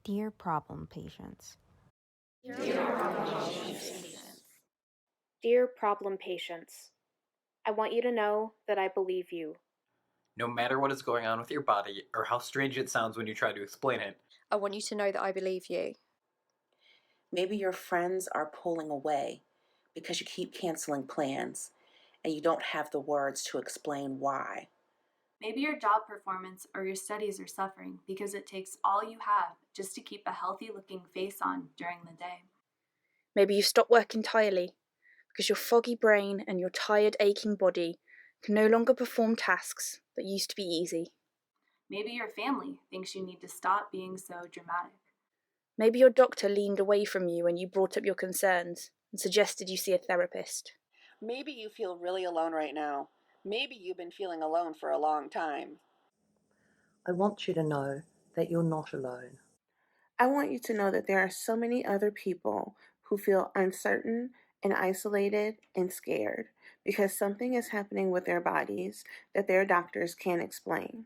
Dear problem patients, Dear problem patients, I want you to know that I believe you. No matter what is going on with your body or how strange it sounds when you try to explain it, I want you to know that I believe you. Maybe your friends are pulling away because you keep canceling plans and you don't have the words to explain why. Maybe your job performance or your studies are suffering because it takes all you have just to keep a healthy looking face on during the day. Maybe you stop work entirely because your foggy brain and your tired, aching body can no longer perform tasks that used to be easy. Maybe your family thinks you need to stop being so dramatic. Maybe your doctor leaned away from you when you brought up your concerns and suggested you see a therapist. Maybe you feel really alone right now. Maybe you've been feeling alone for a long time. I want you to know that you're not alone. I want you to know that there are so many other people who feel uncertain and isolated and scared because something is happening with their bodies that their doctors can't explain.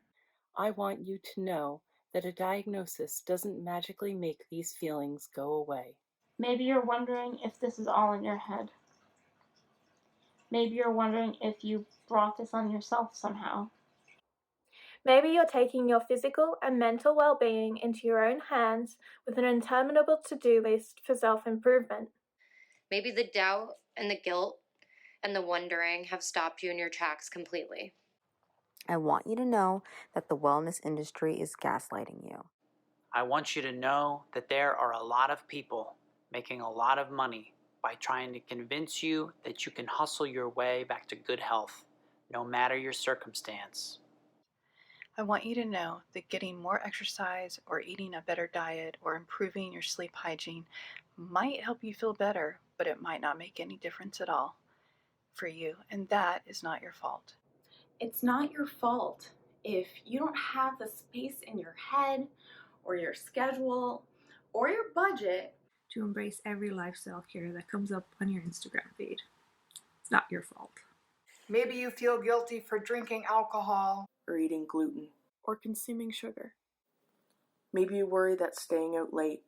I want you to know that a diagnosis doesn't magically make these feelings go away. Maybe you're wondering if this is all in your head. Maybe you're wondering if you brought this on yourself somehow. Maybe you're taking your physical and mental well-being into your own hands with an interminable to-do list for self-improvement. Maybe the doubt and the guilt and the wondering have stopped you in your tracks completely. I want you to know that the wellness industry is gaslighting you. I want you to know that there are a lot of people making a lot of money by trying to convince you that you can hustle your way back to good health, no matter your circumstance. I want you to know that getting more exercise or eating a better diet or improving your sleep hygiene might help you feel better, but it might not make any difference at all for you, and that is not your fault. It's not your fault if you don't have the space in your head or your schedule or your budget to embrace every life self-care that comes up on your Instagram feed. It's not your fault. Maybe you feel guilty for drinking alcohol or eating gluten or consuming sugar. Maybe you worry that staying out late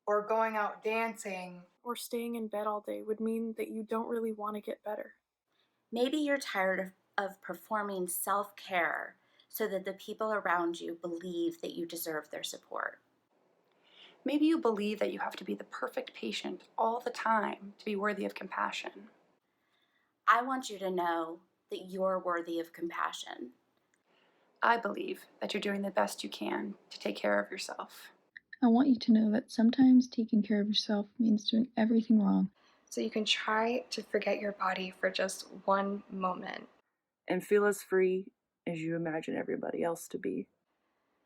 or going out dancing or staying in bed all day would mean that you don't really want to get better. Maybe you're tired of performing self-care so that the people around you believe that you deserve their support. Maybe you believe that you have to be the perfect patient all the time to be worthy of compassion. I want you to know that you're worthy of compassion. I believe that you're doing the best you can to take care of yourself. I want you to know that sometimes taking care of yourself means doing everything wrong. So you can try to forget your body for just one moment. And feel as free as you imagine everybody else to be.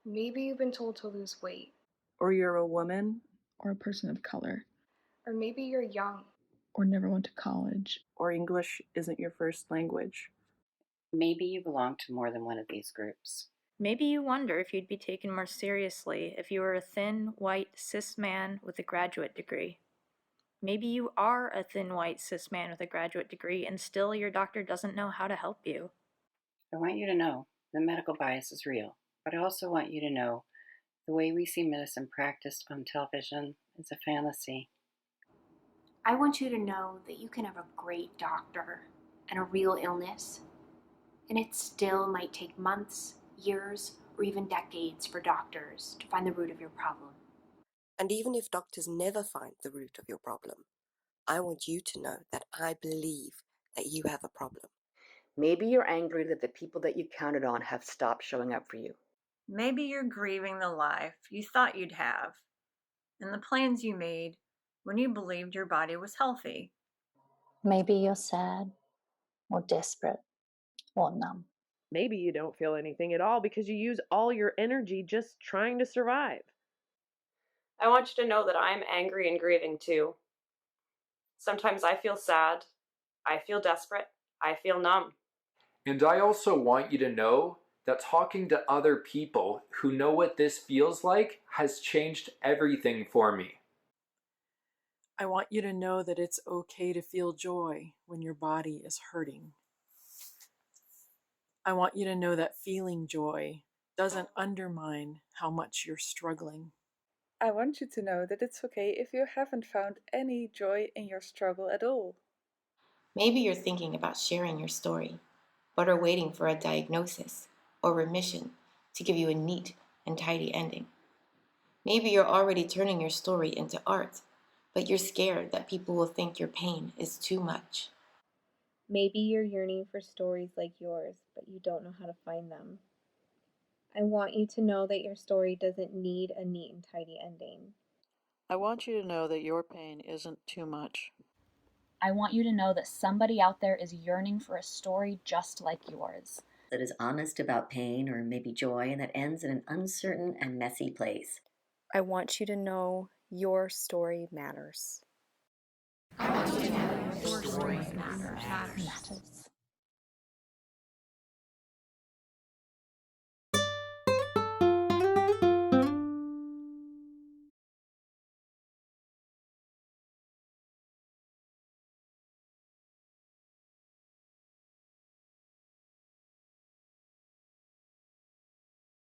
Maybe you've been told to lose weight. Or you're a woman. Or a person of color. Or maybe you're young. Or never went to college. Or English isn't your first language. Maybe you belong to more than one of these groups. Maybe you wonder if you'd be taken more seriously if you were a thin, white, cis man with a graduate degree. Maybe you are a thin, white, cis man with a graduate degree and still your doctor doesn't know how to help you. I want you to know the medical bias is real, but I also want you to know the way we see medicine practiced on television is a fantasy. I want you to know that you can have a great doctor and a real illness, and it still might take months, years, or even decades for doctors to find the root of your problem. And even if doctors never find the root of your problem, I want you to know that I believe that you have a problem. Maybe you're angry that the people that you counted on have stopped showing up for you. Maybe you're grieving the life you thought you'd have and the plans you made when you believed your body was healthy. Maybe you're sad or desperate or numb. Maybe you don't feel anything at all because you use all your energy just trying to survive. I want you to know that I'm angry and grieving too. Sometimes I feel sad, I feel desperate, I feel numb. And I also want you to know that talking to other people who know what this feels like has changed everything for me. I want you to know that it's okay to feel joy when your body is hurting. I want you to know that feeling joy doesn't undermine how much you're struggling. I want you to know that it's okay if you haven't found any joy in your struggle at all. Maybe you're thinking about sharing your story, but are waiting for a diagnosis or remission to give you a neat and tidy ending. Maybe you're already turning your story into art, but you're scared that people will think your pain is too much. Maybe you're yearning for stories like yours, but you don't know how to find them. I want you to know that your story doesn't need a neat and tidy ending. I want you to know that your pain isn't too much. I want you to know that somebody out there is yearning for a story just like yours. That is honest about pain or maybe joy and that ends in an uncertain and messy place. I want you to know your story matters. I want you to know your story matters.